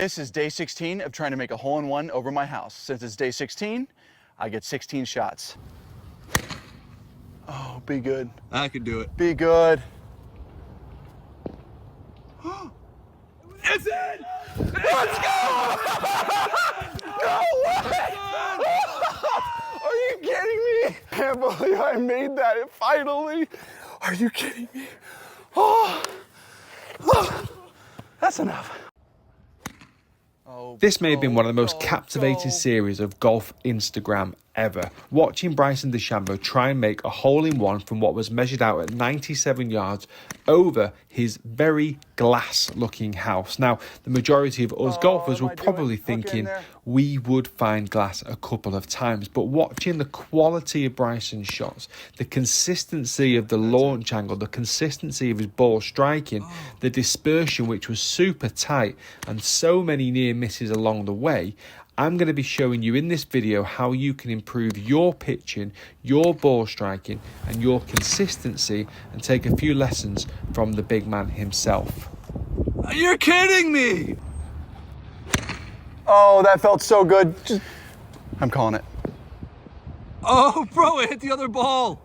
This is day 16 of trying to make a hole-in-one over my house. Since it's day 16, I get 16 shots. Oh, be good. I could do it. Be good. It's in! Let's go! No way! Are you kidding me? I can't believe I made that finally. Are you kidding me? Oh. That's enough. This may have been one of the most captivating series of golf Instagram ever. Watching Bryson Dechambeau try and make a hole-in-one from what was measured out at 97 yards over his very glass-looking house. Now, the majority of us golfers were probably thinking we would find glass a couple of times, but watching the quality of Bryson's shots, the consistency of the launch angle, the consistency of his ball striking, the dispersion, which was super tight, and so many near misses along the way, I'm going to be showing you in this video how you can improve your pitching, your ball striking, and your consistency, and take a few lessons from the big man himself. You're kidding me! Oh, that felt so good. I'm calling it. Oh, bro, it hit the other ball.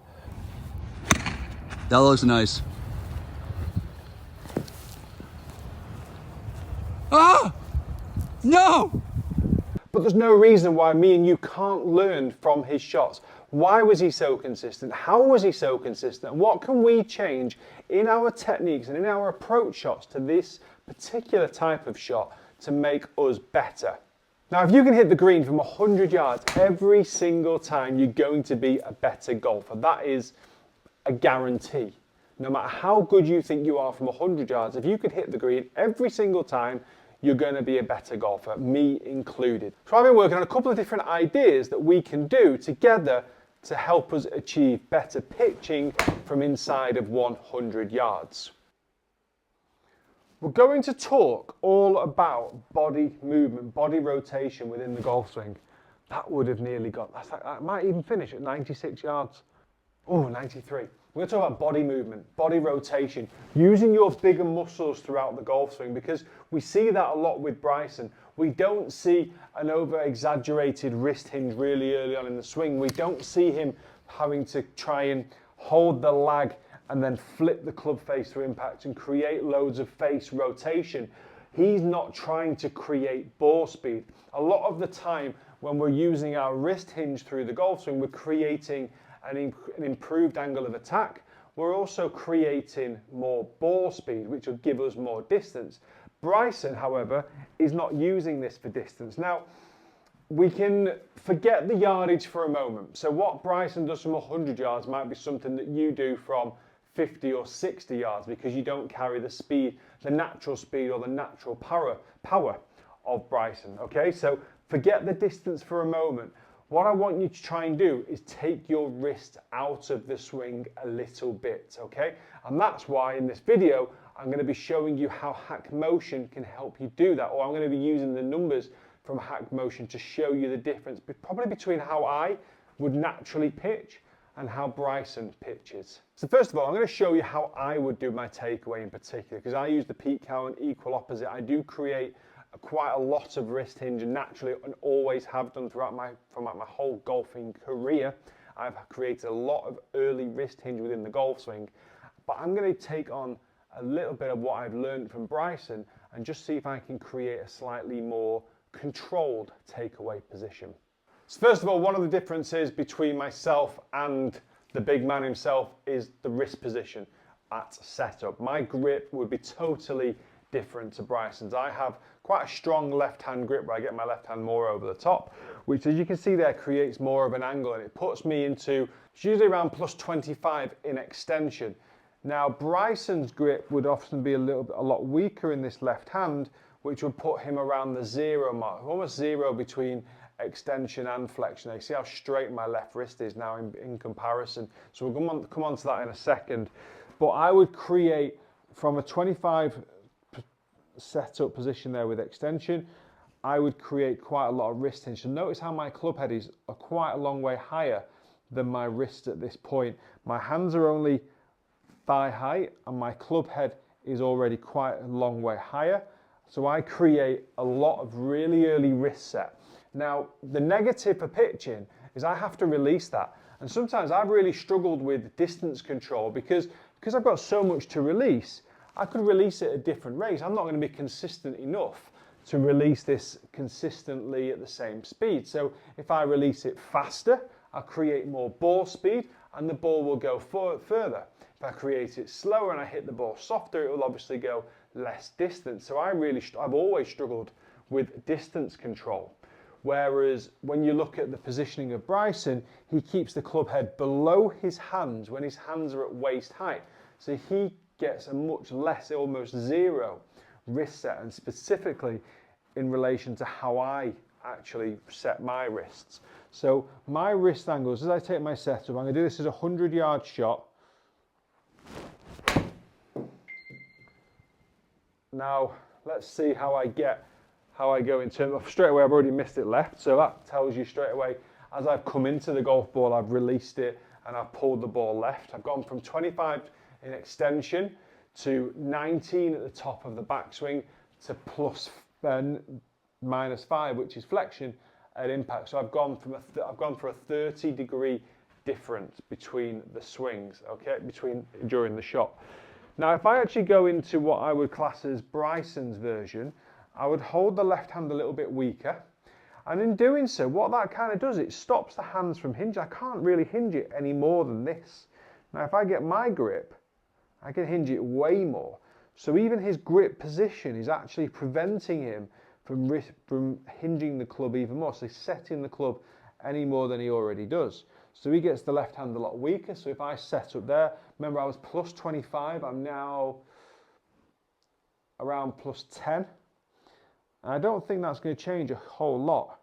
That looks nice. Ah! No! But there's no reason why me and you can't learn from his shots. Why was he so consistent? How was he so consistent? What can we change in our techniques and in our approach shots to this particular type of shot to make us better? Now, if you can hit the green from 100 yards every single time, you're going to be a better golfer. That is a guarantee. No matter how good you think you are from 100 yards, if you could hit the green every single time, you're going to be a better golfer, me included. So I've been working on a couple of different ideas that we can do together to help us achieve better pitching from inside of 100 yards. We're going to talk all about body movement, body rotation within the golf swing. That would have nearly got, that might even finish at 96 yards. Oh, 93. We're going to talk about body movement, body rotation, using your bigger muscles throughout the golf swing, because we see that a lot with Bryson. We don't see an over-exaggerated wrist hinge really early on in the swing. We don't see him having to try and hold the lag and then flip the club face through impact and create loads of face rotation. He's not trying to create ball speed. A lot of the time when we're using our wrist hinge through the golf swing, we're creating an improved angle of attack. We're also creating more ball speed, which will give us more distance. Bryson, however, is not using this for distance. Now, we can forget the yardage for a moment. So what Bryson does from 100 yards might be something that you do from 50 or 60 yards, because you don't carry the speed, the natural speed or the natural power of Bryson, okay? So forget the distance for a moment. What I want you to try and do is take your wrist out of the swing a little bit, okay? And that's why in this video, I'm going to be showing you how HACKMOTION can help you do that, or I'm going to be using the numbers from HACKMOTION to show you the difference, probably between how I would naturally pitch and how Bryson pitches. So first of all, I'm going to show you how I would do my takeaway in particular, because I use the peak count equal opposite. I do create quite a lot of wrist hinge, and naturally, and always have done throughout my whole golfing career. I've created a lot of early wrist hinge within the golf swing, but I'm going to take on a little bit of what I've learned from Bryson and just see if I can create a slightly more controlled takeaway position. So first of all, one of the differences between myself and the big man himself is the wrist position at setup. My grip would be totally different to Bryson's. I have quite a strong left-hand grip where I get my left hand more over the top, which, as you can see there, creates more of an angle, and it puts me into, it's usually around plus 25 in extension. Now, Bryson's grip would often be a lot weaker in this left hand, which would put him around the 0 mark, almost 0 between extension and flexion. You see how straight my left wrist is now in comparison. So we'll come on to that in a second. But I would create from a 25 setup position there with extension, I would create quite a lot of wrist hinge. So notice how my club head is quite a long way higher than my wrist at this point. My hands are only thigh height and my club head is already quite a long way higher. So I create a lot of really early wrist set. Now, the negative for pitching is I have to release that. And sometimes I've really struggled with distance control because I've got so much to release. I could release it at different rates. I'm not going to be consistent enough to release this consistently at the same speed. So if I release it faster, I'll create more ball speed and the ball will go further. If I create it slower and I hit the ball softer, it will obviously go less distance. So I've always struggled with distance control. Whereas when you look at the positioning of Bryson, he keeps the club head below his hands when his hands are at waist height. So he gets a much less, almost zero wrist set, and specifically in relation to how I actually set my wrists. So my wrist angles, as I take my setup, I'm going to do this as a 100-yard shot. Now let's see how I go in terms of, straight away I've already missed it left, so that tells you straight away as I've come into the golf ball I've released it and I've pulled the ball left. I've gone from 25 in extension to 19 at the top of the backswing to plus -5, which is flexion at impact. So I've gone for a 30-degree difference between the swings, okay, during the shot. Now, if I actually go into what I would class as Bryson's version, I would hold the left hand a little bit weaker. And in doing so, what that kind of does, it stops the hands from hinging. I can't really hinge it any more than this. Now, if I get my grip, I can hinge it way more. So even his grip position is actually preventing him from hinging the club even more. So he's setting the club any more than he already does. So he gets the left hand a lot weaker. So if I set up there, remember I was plus 25, I'm now around plus 10. And I don't think that's going to change a whole lot.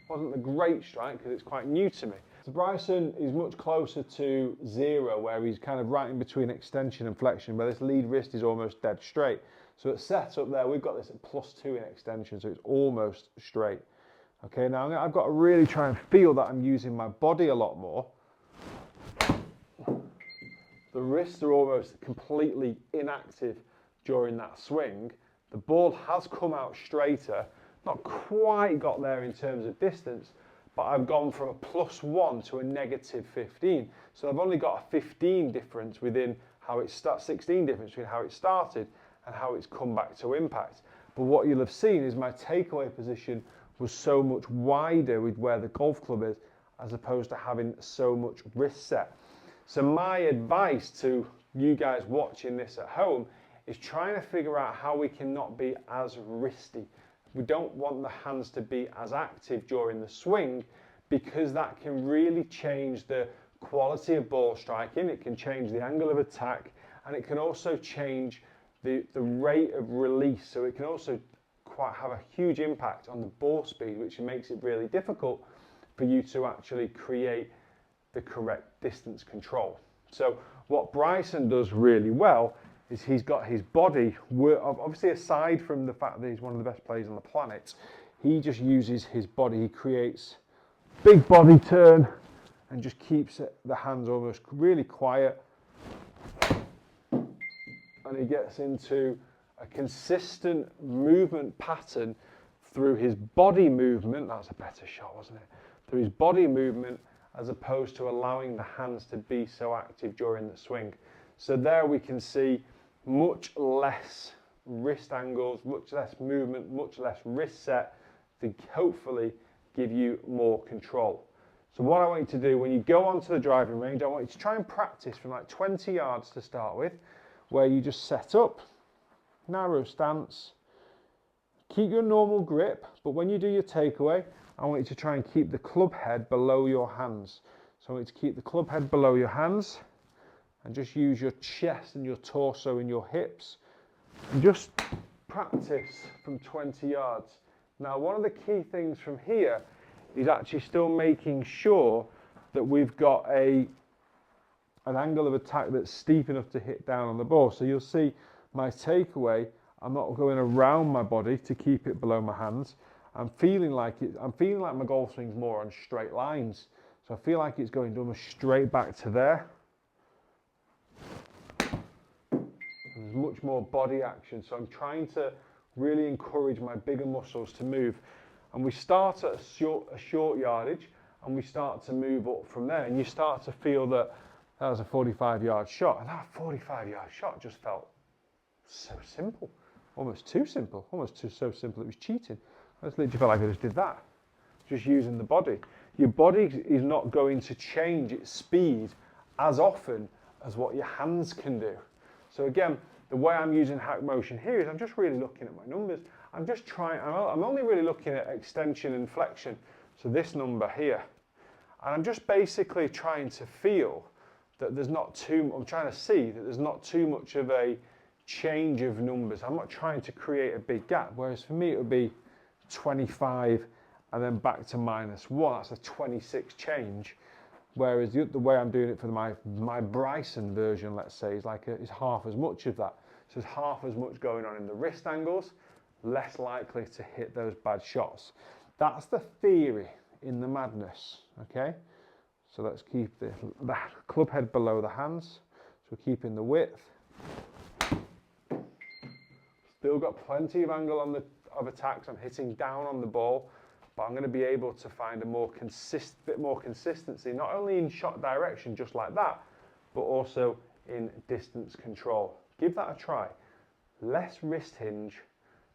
Wasn't a great strike because it's quite new to me. So Bryson is much closer to 0, where he's kind of right in between extension and flexion, where this lead wrist is almost dead straight. So at setup there, we've got this at plus 2 in extension, so it's almost straight. Okay, now I've got to really try and feel that I'm using my body a lot more. The wrists are almost completely inactive during that swing. The ball has come out straighter, not quite got there in terms of distance, but I've gone from a +1 to a -15. So I've only got a 15 difference within how it starts, 16 difference between how it started and how it's come back to impact. But what you'll have seen is my takeaway position was so much wider with where the golf club is, as opposed to having so much wrist set. So my advice to you guys watching this at home is trying to figure out how we can not be as wristy. We don't want the hands to be as active during the swing, because that can really change the quality of ball striking, it can change the angle of attack, and it can also change the rate of release. So it can also have a huge impact on the ball speed, which makes it really difficult for you to actually create the correct distance control. So what Bryson does really well is he's got his body, obviously aside from the fact that he's one of the best players on the planet, he just uses his body, he creates big body turn and just keeps the hands almost really quiet, and he gets into a consistent movement pattern through his body movement. That's a better shot, wasn't it? Through his body movement, as opposed to allowing the hands to be so active during the swing. So there we can see much less wrist angles, much less movement, much less wrist set to hopefully give you more control. So what I want you to do when you go onto the driving range, I want you to try and practice from like 20 yards to start with, where you just set up, narrow stance, keep your normal grip, but when you do your takeaway, I want you to try and keep the club head below your hands. So I want you to keep the club head below your hands and just use your chest and your torso and your hips, and just practice from 20 yards. Now, one of the key things from here is actually still making sure that we've got an angle of attack that's steep enough to hit down on the ball. So you'll see my takeaway, I'm not going around my body to keep it below my hands. I'm feeling like my golf swing's more on straight lines. So I feel like it's going almost straight back to there. And There's much more body action. So I'm trying to really encourage my bigger muscles to move. And we start at a short yardage and we start to move up from there. And you start to feel that that was a 45-yard shot. And that 45-yard shot just felt so simple. Almost too simple. So simple it was cheating. I just literally felt like I just did that. Just using the body. Your body is not going to change its speed as often as what your hands can do. So again, the way I'm using HACKMOTION here is I'm just really looking at my numbers. I'm just trying, I'm only really looking at extension and flexion. So this number here. And I'm just basically trying to feel that there's not too, I'm trying to see that there's not too much of a change of numbers. I'm not trying to create a big gap. Whereas for me, it would be 25 and then back to -1. That's a 26 change. Whereas the way I'm doing it for my Bryson version, let's say, is half as much of that. So there's half as much going on in the wrist angles, less likely to hit those bad shots. That's the theory in the madness, okay? So let's keep the club head below the hands. So we're keeping the width. Still got plenty of angle on of attacks. I'm hitting down on the ball, but I'm going to be able to find a bit more consistency, not only in shot direction, just like that, but also in distance control. Give that a try. Less wrist hinge,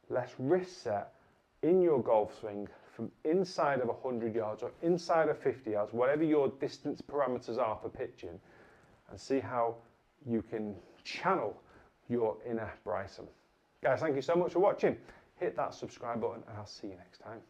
less wrist set in your golf swing from inside of 100 yards or inside of 50 yards, whatever your distance parameters are for pitching, and see how you can channel your inner Bryson. Guys, thank you so much for watching. Hit that subscribe button and I'll see you next time.